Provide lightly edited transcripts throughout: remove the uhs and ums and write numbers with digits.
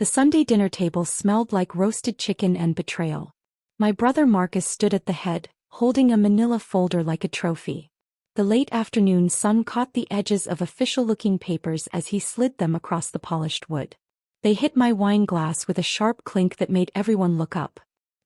The Sunday dinner table smelled like roasted chicken and betrayal. My brother Marcus stood at the head, holding a manila folder like a trophy. The late afternoon sun caught the edges of official-looking papers as he slid them across the polished wood. They hit my wine glass with a sharp clink that made everyone look up.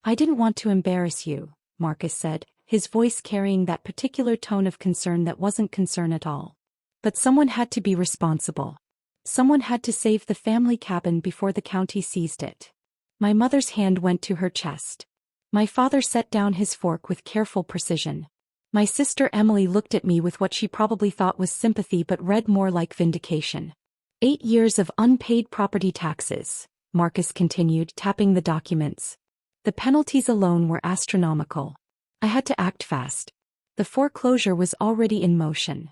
"I didn't want to embarrass you," Marcus said, his voice carrying that particular tone of concern that wasn't concern at all. "But someone had to be responsible. Someone had to save the family cabin before the county seized it." My mother's hand went to her chest. My father set down his fork with careful precision. My sister Emily looked at me with what she probably thought was sympathy but read more like vindication. 8 years of unpaid property taxes, Marcus continued, tapping the documents. The penalties alone were astronomical. I had to act fast. The foreclosure was already in motion.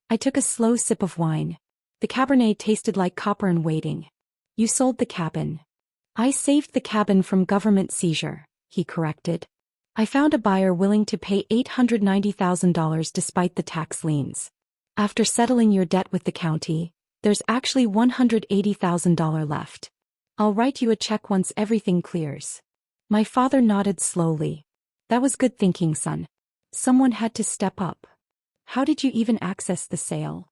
I took a slow sip of wine. The Cabernet tasted like copper in waiting. "You sold the cabin." "I saved the cabin from government seizure," he corrected. "I found a buyer willing to pay $890,000 despite the tax liens. After settling your debt with the county, there's actually $180,000 left. I'll write you a check once everything clears." My father nodded slowly. "That was good thinking, son. Someone had to step up." "How did you even access the sale?"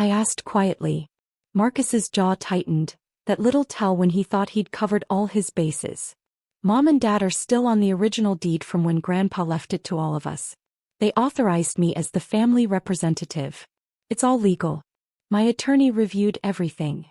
I asked quietly. Marcus's jaw tightened, that little tell when he thought he'd covered all his bases. "Mom and Dad are still on the original deed from when Grandpa left it to all of us. They authorized me as the family representative. It's all legal." My attorney reviewed everything.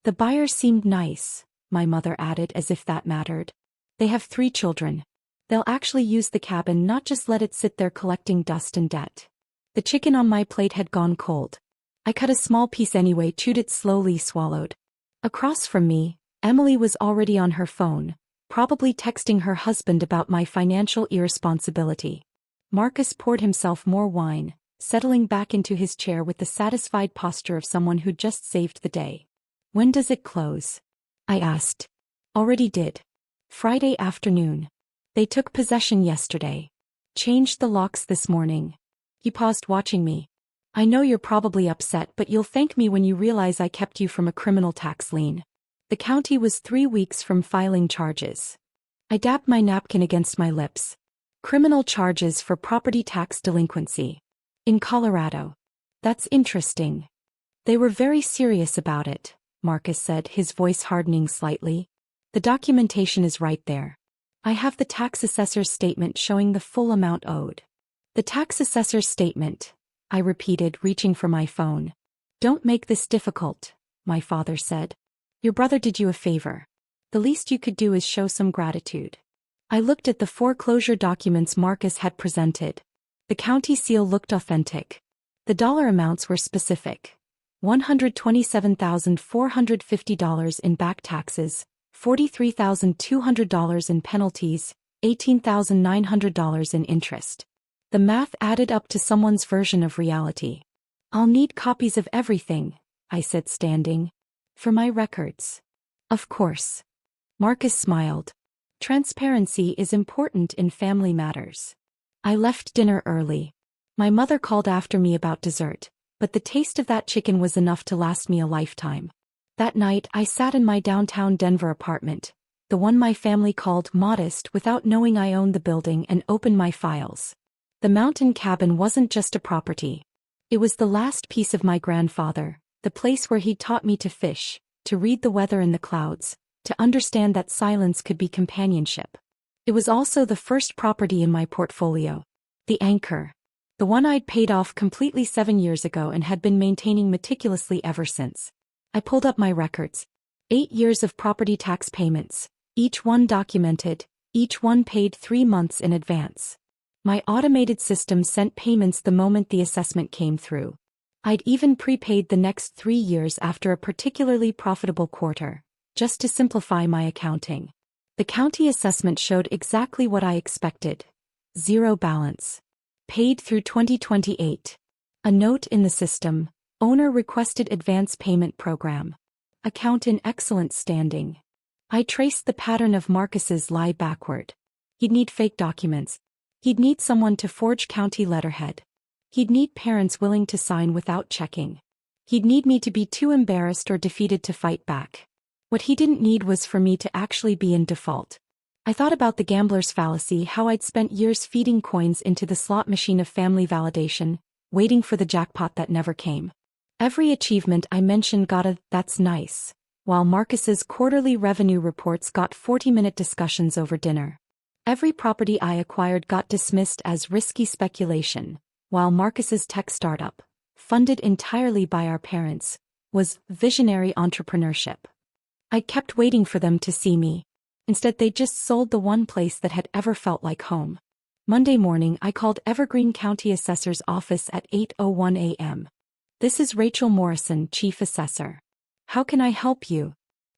"The buyer seemed nice," my mother added as if that mattered. "They have 3 children. They'll actually use the cabin, not just let it sit there collecting dust and debt." The chicken on my plate had gone cold. I cut a small piece anyway, chewed it slowly, swallowed. Across from me, Emily was already on her phone, probably texting her husband about my financial irresponsibility. Marcus poured himself more wine, settling back into his chair with the satisfied posture of someone who'd just saved the day. "When does it close?" I asked. "Already did. Friday afternoon. They took possession yesterday. Changed the locks this morning." He paused, watching me. "I know you're probably upset, but you'll thank me when you realize I kept you from a criminal tax lien. The county was 3 weeks from filing charges." I dabbed my napkin against my lips. "Criminal charges for property tax delinquency. In Colorado. That's interesting." "They were very serious about it," Marcus said, his voice hardening slightly. "The documentation is right there. I have the tax assessor's statement showing the full amount owed." "The tax assessor's statement," I repeated, reaching for my phone. "Don't make this difficult," my father said. "Your brother did you a favor. The least you could do is show some gratitude." I looked at the foreclosure documents Marcus had presented. The county seal looked authentic. The dollar amounts were specific. $127,450 in back taxes, $43,200 in penalties, $18,900 in interest. The math added up to someone's version of reality. "I'll need copies of everything," I said, standing. "For my records." "Of course." Marcus smiled. "Transparency is important in family matters." I left dinner early. My mother called after me about dessert, but the taste of that chicken was enough to last me a lifetime. That night I sat in my downtown Denver apartment, the one my family called modest without knowing I owned the building, and opened my files. The mountain cabin wasn't just a property. It was the last piece of my grandfather, the place where he'd taught me to fish, to read the weather in the clouds, to understand that silence could be companionship. It was also the first property in my portfolio. The anchor. The one I'd paid off completely 7 years ago and had been maintaining meticulously ever since. I pulled up my records. 8 years of property tax payments, each one documented, each one paid 3 months in advance. My automated system sent payments the moment the assessment came through. I'd even prepaid the next 3 years after a particularly profitable quarter, just to simplify my accounting. The county assessment showed exactly what I expected. 0 balance. Paid through 2028. A note in the system, owner requested advance payment program. Account in excellent standing. I traced the pattern of Marcus's lie backward. He'd need fake documents. He'd need someone to forge county letterhead. He'd need parents willing to sign without checking. He'd need me to be too embarrassed or defeated to fight back. What he didn't need was for me to actually be in default. I thought about the gambler's fallacy, how I'd spent years feeding coins into the slot machine of family validation, waiting for the jackpot that never came. Every achievement I mentioned got a "that's nice," while Marcus's quarterly revenue reports got 40-minute discussions over dinner. Every property I acquired got dismissed as risky speculation, while Marcus's tech startup, funded entirely by our parents, was visionary entrepreneurship. I kept waiting for them to see me. Instead, they just sold the one place that had ever felt like home. Monday morning, I called Evergreen County Assessor's office at 8:01 a.m. "This is Rachel Morrison, Chief Assessor. How can I help you?"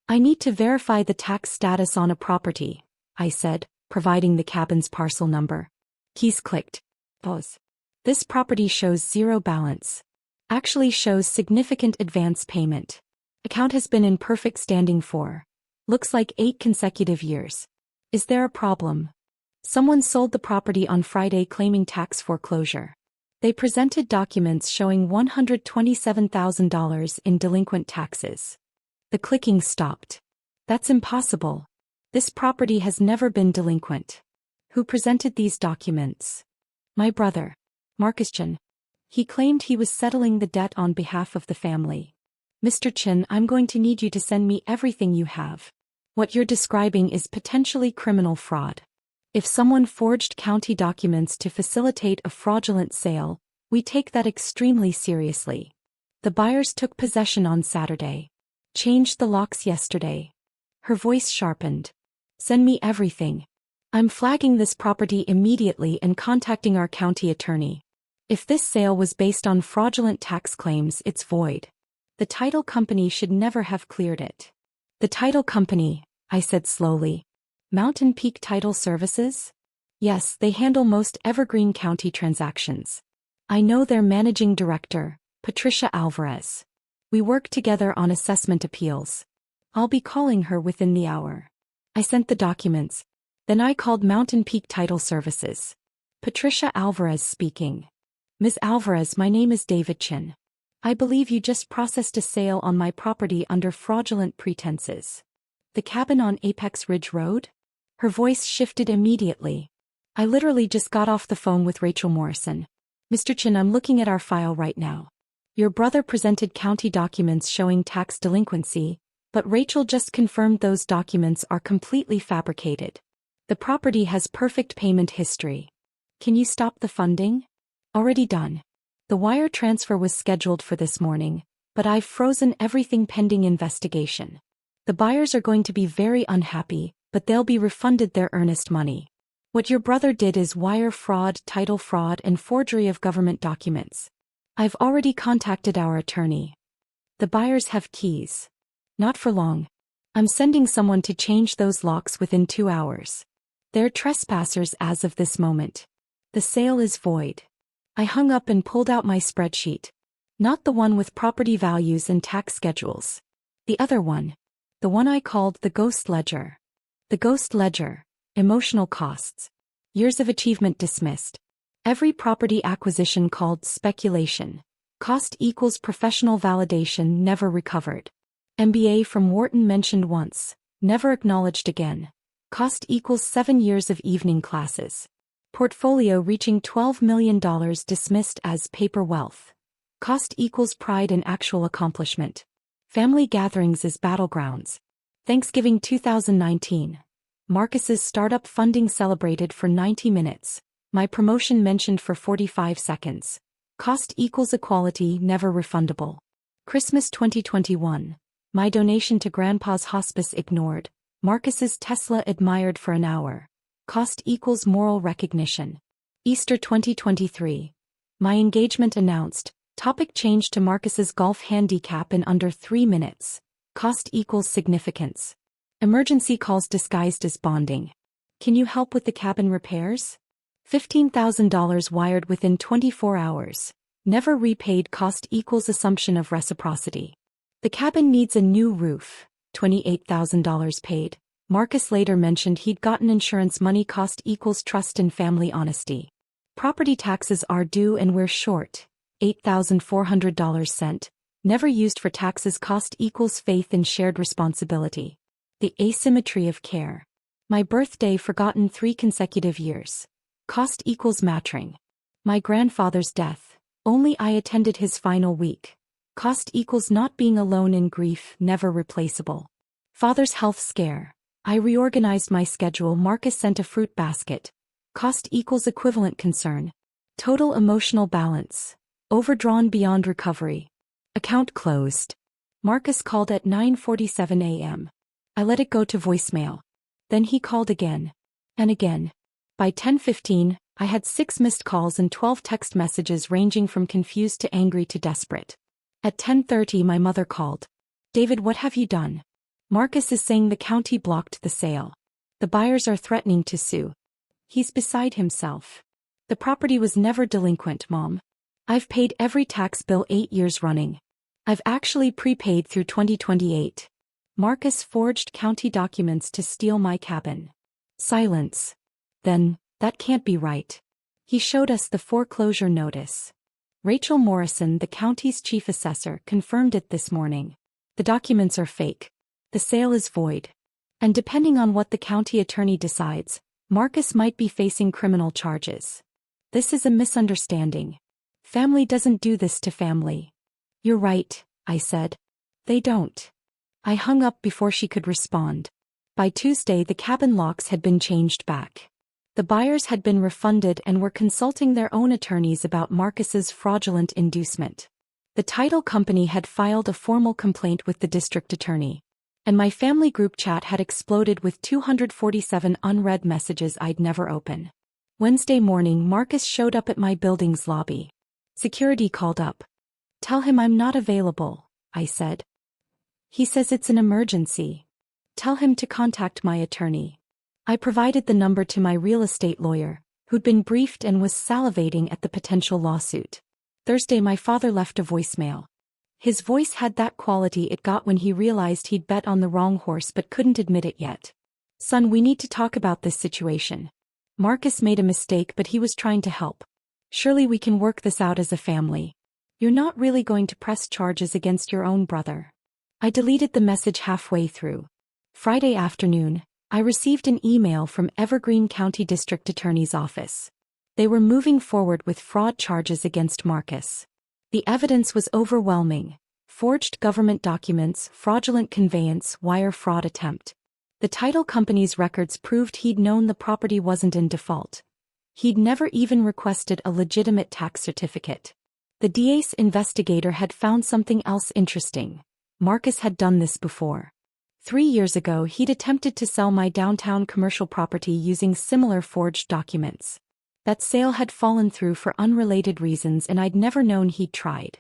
"I need to verify the tax status on a property," I said, providing the cabin's parcel number. Keys clicked. Pause. "This property shows zero balance. Actually shows significant advance payment. Account has been in perfect standing for, looks like 8 consecutive years. Is there a problem?" "Someone sold the property on Friday claiming tax foreclosure. They presented documents showing $127,000 in delinquent taxes." The clicking stopped. "That's impossible. This property has never been delinquent." "Who presented these documents?" "My brother, Marcus Chin. He claimed he was settling the debt on behalf of the family." "Mr. Chin, I'm going to need you to send me everything you have. What you're describing is potentially criminal fraud. If someone forged county documents to facilitate a fraudulent sale, we take that extremely seriously. The buyers took possession on Saturday. Changed the locks yesterday." Her voice sharpened. "Send me everything. I'm flagging this property immediately and contacting our county attorney. If this sale was based on fraudulent tax claims, it's void. The title company should never have cleared it." "The title company," I said slowly. "Mountain Peak Title Services?" "Yes, they handle most Evergreen County transactions. I know their managing director, Patricia Alvarez. We work together on assessment appeals. I'll be calling her within the hour." I sent the documents. Then I called Mountain Peak Title Services. "Patricia Alvarez speaking. Ms. Alvarez, my name is David Chin. I believe you just processed a sale on my property under fraudulent pretenses. The cabin on Apex Ridge Road?" Her voice shifted immediately. "I literally just got off the phone with Rachel Morrison. Mr. Chin, I'm looking at our file right now. Your brother presented county documents showing tax delinquency, but Rachel just confirmed those documents are completely fabricated. The property has perfect payment history. Can you stop the funding?" "Already done. The wire transfer was scheduled for this morning, but I've frozen everything pending investigation. The buyers are going to be very unhappy, but they'll be refunded their earnest money. What your brother did is wire fraud, title fraud, and forgery of government documents. I've already contacted our attorney. The buyers have keys. Not for long. I'm sending someone to change those locks within 2 hours. They're trespassers as of this moment. The sale is void." I hung up and pulled out my spreadsheet. Not the one with property values and tax schedules. The other one. The one I called the Ghost Ledger. The Ghost Ledger. Emotional costs. Years of achievement dismissed. Every property acquisition called speculation. Cost equals professional validation never recovered. MBA from Wharton mentioned once, never acknowledged again. Cost equals 7 years of evening classes. Portfolio reaching $12 million dismissed as paper wealth. Cost equals pride in actual accomplishment. Family gatherings as battlegrounds. Thanksgiving 2019. Marcus's startup funding celebrated for 90 minutes. My promotion mentioned for 45 seconds. Cost equals equality never refundable. Christmas 2021. My donation to Grandpa's hospice ignored. Marcus's Tesla admired for an hour. Cost equals moral recognition. Easter 2023. My engagement announced. Topic changed to Marcus's golf handicap in under 3 minutes. Cost equals significance. Emergency calls disguised as bonding. Can you help with the cabin repairs? $15,000 wired within 24 hours. Never repaid. Cost equals assumption of reciprocity. The cabin needs a new roof. $28,000 paid. Marcus later mentioned he'd gotten insurance money. Cost equals trust and family honesty. Property taxes are due and we're short. $8,400 sent. never used for taxes. Cost equals faith in shared responsibility. The asymmetry of care. My birthday forgotten 3 consecutive years. Cost equals matching. My grandfather's death. Only I attended his final week. Cost equals not being alone in grief, never replaceable. Father's health scare. I reorganized my schedule. Marcus sent a fruit basket. Cost equals equivalent concern. Total emotional balance. Overdrawn beyond recovery. Account closed. Marcus called at 9:47 a.m. I let it go to voicemail. Then he called again. And again. By 10:15, I had 6 missed calls and 12 text messages ranging from confused to angry to desperate. At 10:30 my mother called. David, what have you done? Marcus is saying the county blocked the sale. The buyers are threatening to sue. He's beside himself. The property was never delinquent, Mom. I've paid every tax bill 8 years running. I've actually prepaid through 2028. Marcus forged county documents to steal my cabin. Silence. Then, that can't be right. He showed us the foreclosure notice. Rachel Morrison, the county's chief assessor, confirmed it this morning. The documents are fake. The sale is void. And depending on what the county attorney decides, Marcus might be facing criminal charges. This is a misunderstanding. Family doesn't do this to family. You're right, I said. They don't. I hung up before she could respond. By Tuesday the cabin locks had been changed back. The buyers had been refunded and were consulting their own attorneys about Marcus's fraudulent inducement. The title company had filed a formal complaint with the district attorney. And my family group chat had exploded with 247 unread messages I'd never open. Wednesday morning Marcus showed up at my building's lobby. Security called up. Tell him I'm not available, I said. He says it's an emergency. Tell him to contact my attorney. I provided the number to my real estate lawyer, who'd been briefed and was salivating at the potential lawsuit. Thursday my father left a voicemail. His voice had that quality it got when he realized he'd bet on the wrong horse but couldn't admit it yet. Son, we need to talk about this situation. Marcus made a mistake but he was trying to help. Surely we can work this out as a family. You're not really going to press charges against your own brother. I deleted the message halfway through. Friday afternoon, I received an email from Evergreen County District Attorney's Office. They were moving forward with fraud charges against Marcus. The evidence was overwhelming. Forged government documents, fraudulent conveyance, wire fraud attempt. The title company's records proved he'd known the property wasn't in default. He'd never even requested a legitimate tax certificate. The DA's investigator had found something else interesting. Marcus had done this before. 3 years ago he'd attempted to sell my downtown commercial property using similar forged documents. That sale had fallen through for unrelated reasons and I'd never known he'd tried.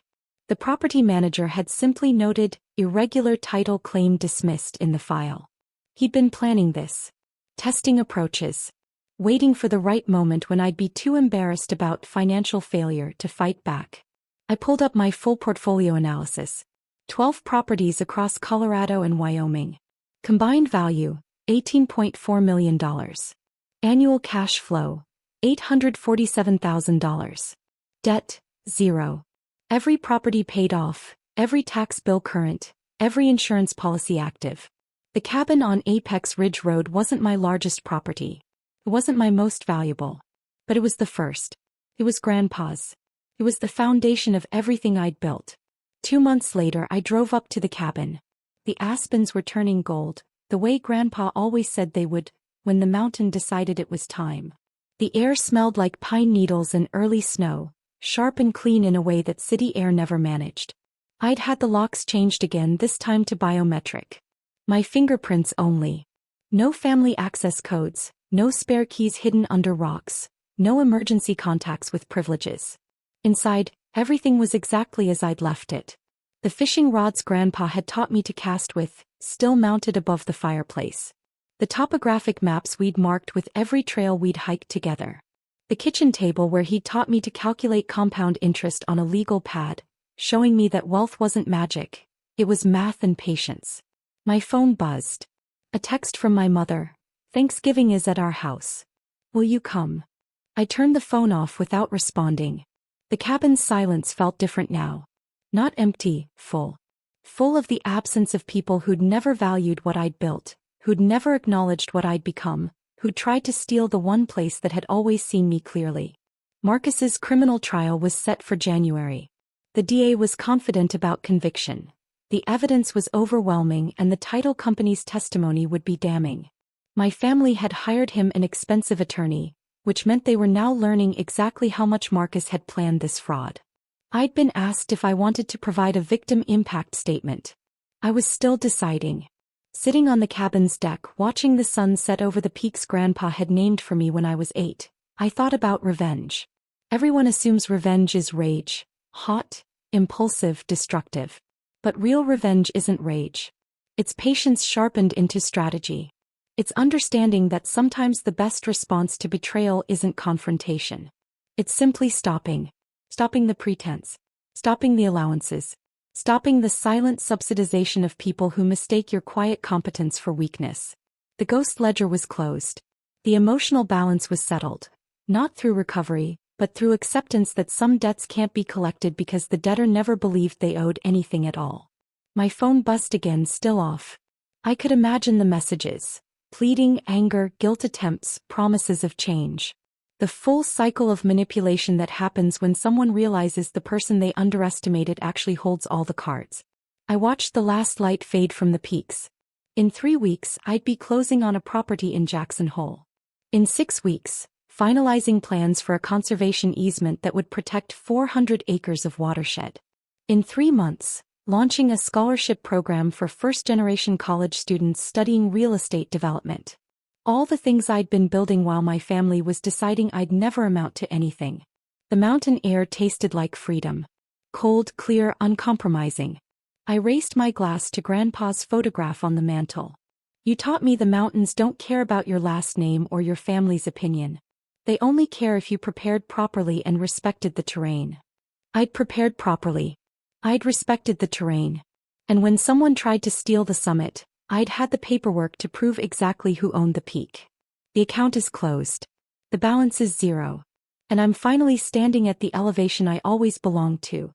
The property manager had simply noted, irregular title claim dismissed in the file. He'd been planning this. Testing approaches. Waiting for the right moment when I'd be too embarrassed about financial failure to fight back. I pulled up my full portfolio analysis. 12 properties across Colorado and Wyoming. Combined value, $18.4 million. Annual cash flow, $847,000. Debt, 0. Every property paid off, every tax bill current, every insurance policy active. The cabin on Apex Ridge Road wasn't my largest property. It wasn't my most valuable. But it was the first. It was Grandpa's. It was the foundation of everything I'd built. 2 months later I drove up to the cabin. The aspens were turning gold, the way Grandpa always said they would, when the mountain decided it was time. The air smelled like pine needles and early snow, sharp and clean in a way that city air never managed. I'd had the locks changed again, this time to biometric. My fingerprints only. No family access codes, no spare keys hidden under rocks, no emergency contacts with privileges. Inside, everything was exactly as I'd left it. The fishing rods Grandpa had taught me to cast with, still mounted above the fireplace. The topographic maps we'd marked with every trail we'd hiked together. The kitchen table where he'd taught me to calculate compound interest on a legal pad, showing me that wealth wasn't magic, it was math and patience. My phone buzzed. A text from my mother. Thanksgiving is at our house. Will you come? I turned the phone off without responding. The cabin's silence felt different now. Not empty, full. Full of the absence of people who'd never valued what I'd built, who'd never acknowledged what I'd become, who'd tried to steal the one place that had always seen me clearly. Marcus's criminal trial was set for January. The DA was confident about conviction. The evidence was overwhelming and the title company's testimony would be damning. My family had hired him an expensive attorney, which meant they were now learning exactly how much Marcus had planned this fraud. I'd been asked if I wanted to provide a victim impact statement. I was still deciding. Sitting on the cabin's deck watching the sun set over the peaks Grandpa had named for me when I was 8, I thought about revenge. Everyone assumes revenge is rage, hot, impulsive, destructive. But real revenge isn't rage. It's patience sharpened into strategy. It's understanding that sometimes the best response to betrayal isn't confrontation. It's simply stopping. Stopping the pretense. Stopping the allowances. Stopping the silent subsidization of people who mistake your quiet competence for weakness. The ghost ledger was closed. The emotional balance was settled. Not through recovery, but through acceptance that some debts can't be collected because the debtor never believed they owed anything at all. My phone buzzed again, still off. I could imagine the messages. Pleading, anger, guilt attempts, promises of change. The full cycle of manipulation that happens when someone realizes the person they underestimated actually holds all the cards. I watched the last light fade from the peaks. In 3 weeks, I'd be closing on a property in Jackson Hole. In 6 weeks, finalizing plans for a conservation easement that would protect 400 acres of watershed. In 3 months, launching a scholarship program for first-generation college students studying real estate development. All the things I'd been building while my family was deciding I'd never amount to anything. The mountain air tasted like freedom. Cold, clear, uncompromising. I raised my glass to Grandpa's photograph on the mantel. You taught me the mountains don't care about your last name or your family's opinion. They only care if you prepared properly and respected the terrain. I'd prepared properly. I'd respected the terrain. And when someone tried to steal the summit, I'd had the paperwork to prove exactly who owned the peak. The account is closed. The balance is 0. And I'm finally standing at the elevation I always belonged to.